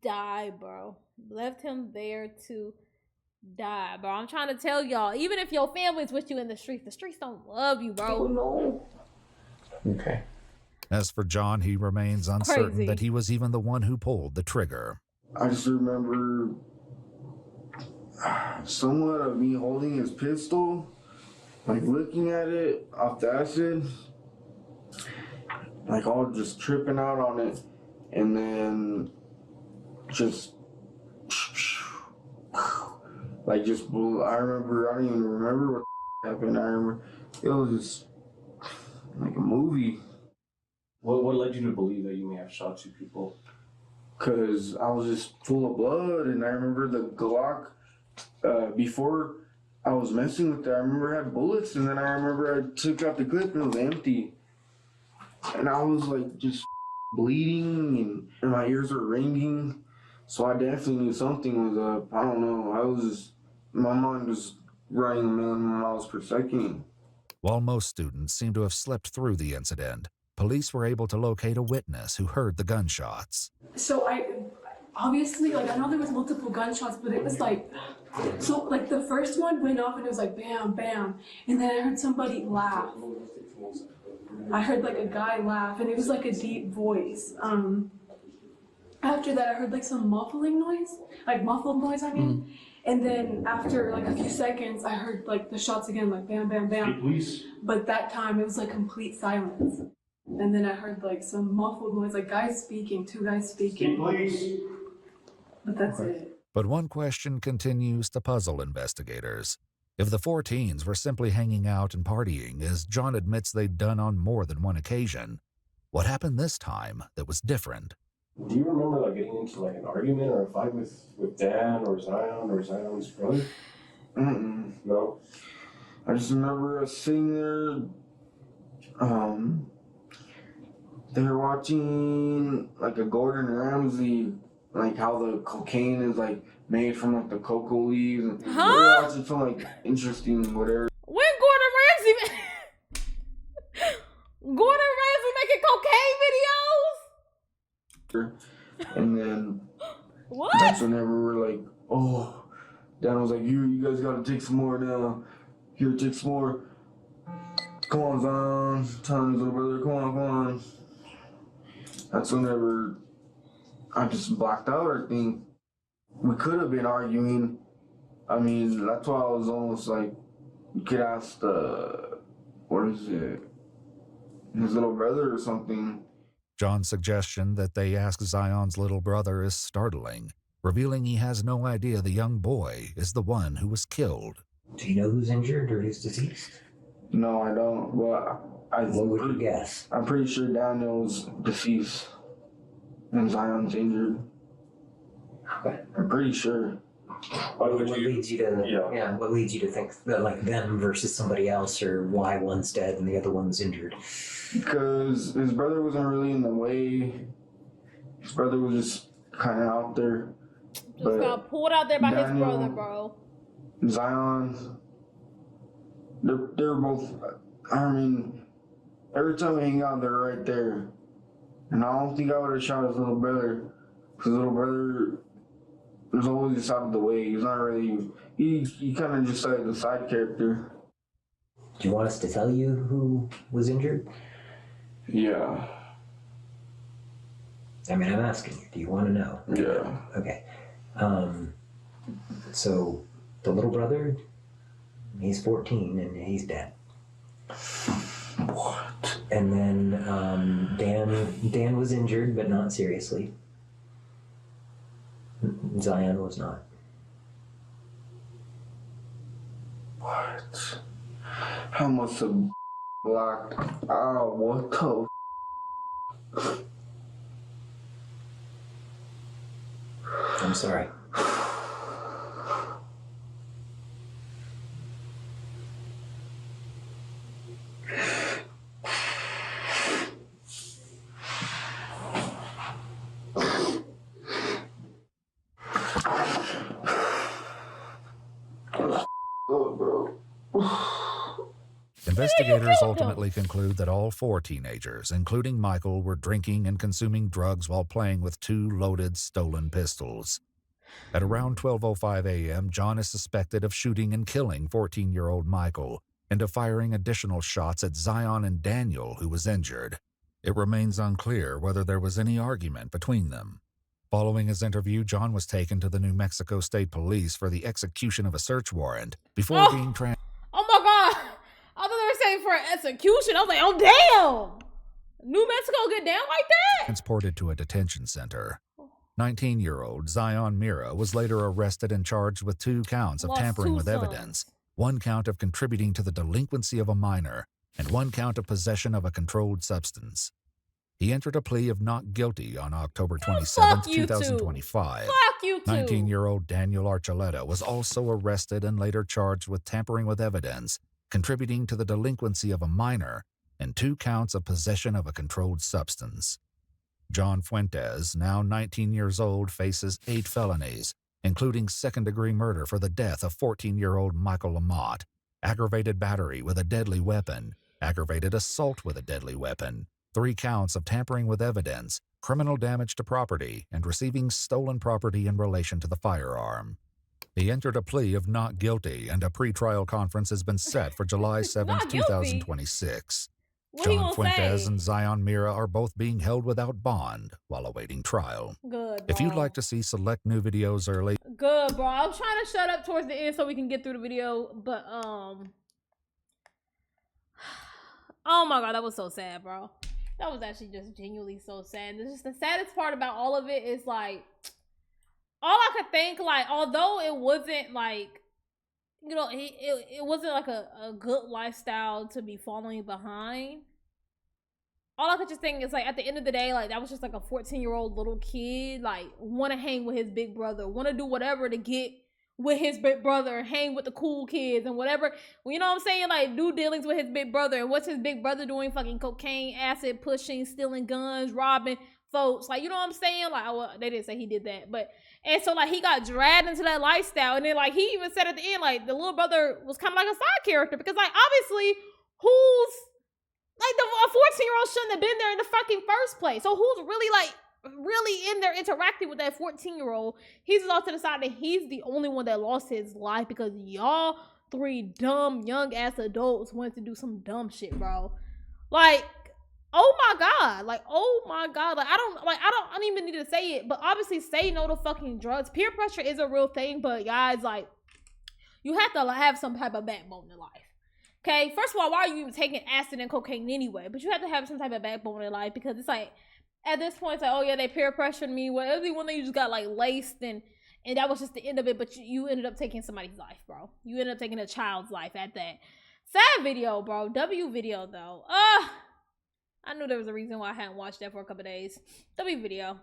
die, bro. Left him there to die, bro. I'm trying to tell y'all, even if your family's with you in the streets don't love you, bro. Oh, no. Okay. As for John, he remains uncertain Crazy. that he was even the one who pulled the trigger. I just remember somewhat of me holding his pistol, like looking at it off the acid, like all just tripping out on it, and then just like just blew. I remember, I don't even remember what happened. I remember it was just like a movie. What led you to believe that you may have shot two people? Cause I was just full of blood, and I remember the Glock. Before I was messing with it, I remember it had bullets, and then I remember I took out the clip and it was empty, and I was like just bleeding, and my ears were ringing. So I definitely knew something was up. I don't know. I was just, my mind was running a million miles per second. While most students seem to have slept through the incident, police were able to locate a witness who heard the gunshots. So obviously, like, I know there was multiple gunshots, but it was like, so like the first one went off and it was like bam, bam. And then I heard somebody laugh. I heard like a guy laugh, and it was like a deep voice. After that, I heard like some muffling noise, like muffled noise, I mean. And then after like a few seconds, I heard like the shots again, like bam, bam, bam. Please. But that time it was like complete silence. And then I heard like some muffled noise, like guys speaking, two guys speaking. Please. But that's it. But one question continues to puzzle investigators. If the four teens were simply hanging out and partying, as John admits they'd done on more than one occasion, what happened this time that was different? Do you remember like getting into like an argument or a fight with Dan or Zion or Zion's brother? No. I just remember us sitting there. They were watching like a Gordon Ramsay, like how the cocaine is like made from like the cocoa leaves. And they were watching some like interesting whatever. When Gordon Ramsay making cocaine videos? And then What? that's whenever we're like, oh, Dan was like, you guys gotta take some more now. Here, take some more. Come on, Zion. Telling his little brother, come on. That's whenever I just blacked out, I think. We could have been arguing. I mean, that's why I was almost like, you could ask what is it? His little brother or something. John's suggestion that they ask Zion's little brother is startling, revealing he has no idea the young boy is the one who was killed. Do you know who's injured or who's deceased? No, I don't. Well, what would you guess? I'm pretty sure Daniel's deceased and Zion's injured. Okay. I'm pretty sure. What leads you to what leads you to think that like them versus somebody else, or why one's dead and the other one's injured? Because his brother wasn't really in the way. His brother was just kind of out there. Just got pulled out there by his brother, bro. Zion, they're both. I mean, every time we hang out, they're right there. And I don't think I would have shot his little brother. His little brother was always just out of the way. He's not really. He kind of just like the side character. Do you want us to tell you who was injured? Yeah. I mean, I'm asking you. Do you want to know? Yeah. Okay. So the little brother, he's 14 and he's dead. What? And then Dan was injured, but not seriously. Zion was not. What? How must have blocked? Oh, what the? I'm sorry. Investigators ultimately conclude that all four teenagers, including Michael, were drinking and consuming drugs while playing with two loaded, stolen pistols. At around 12:05 a.m., John is suspected of shooting and killing 14-year-old Michael and of firing additional shots at Zion and Daniel, who was injured. It remains unclear whether there was any argument between them. Following his interview, John was taken to the New Mexico State Police for the execution of a search warrant before being Oh my God. I thought they were saying for execution. I was like, oh damn. New Mexico get down like that? transported to a detention center. 19-year-old Zion Mira was later arrested and charged with 2 counts of Lost tampering 2 with sons. evidence, 1 count of contributing to the delinquency of a minor, and 1 count of possession of a controlled substance. He entered a plea of not guilty on October 27, Fuck you two. 2025. Fuck you too. 19-year-old Daniel Archuleta was also arrested and later charged with tampering with evidence, contributing to the delinquency of a minor, and 2 counts of possession of a controlled substance. John Fuentes, now 19 years old, faces 8 felonies, including second-degree murder for the death of 14-year-old Michael Lamott, aggravated battery with a deadly weapon, aggravated assault with a deadly weapon, 3 counts of tampering with evidence, criminal damage to property, and receiving stolen property in relation to the firearm. He entered a plea of not guilty, and a pretrial conference has been set for July 7, Not guilty? 2026. What he John gonna Fuentes say? and Zion Mira are both being held without bond while awaiting trial. Good, If you'd bro. like to see select new videos early, Good, bro. I'm trying to shut up towards the end so we can get through the video, but oh my God, that was so sad, bro. That was actually just genuinely so sad. And it's just the saddest part about all of it is like, all I could think, like, although it wasn't like, you know, it wasn't like a good lifestyle to be following behind. All I could just think is like, at the end of the day, like, that was just like a 14-year-old little kid, like, want to hang with his big brother, want to do whatever to get with his big brother, hang with the cool kids and whatever, you know what I'm saying, like, do dealings with his big brother. And what's his big brother doing? Fucking cocaine, acid pushing, stealing guns, robbing folks, like, you know what I'm saying? Like, well, they didn't say he did that, but, and so like he got dragged into that lifestyle. And then like he even said at the end, like, the little brother was kind of like a side character, because like, obviously, who's like, a 14-year-old shouldn't have been there in the fucking first place. So who's really like really in there interacting with that 14-year-old? He's off to the side that he's the only one that lost his life because y'all 3 dumb young ass adults went to do some dumb shit, bro. Like, oh my God, like, oh my God, like, I don't even need to say it, but obviously say no to fucking drugs. Peer pressure is a real thing, but guys, like, you have to have some type of backbone in life. Okay, first of all, why are you even taking acid and cocaine anyway? But you have to have some type of backbone in life, because it's like, at this point, it's like, oh yeah, they peer pressured me. Well, every one that you just got like laced, and that was just the end of it. But you ended up taking somebody's life, bro. You ended up taking a child's life at that. Sad video, bro. W video though. I knew there was a reason why I hadn't watched that for a couple days. W video.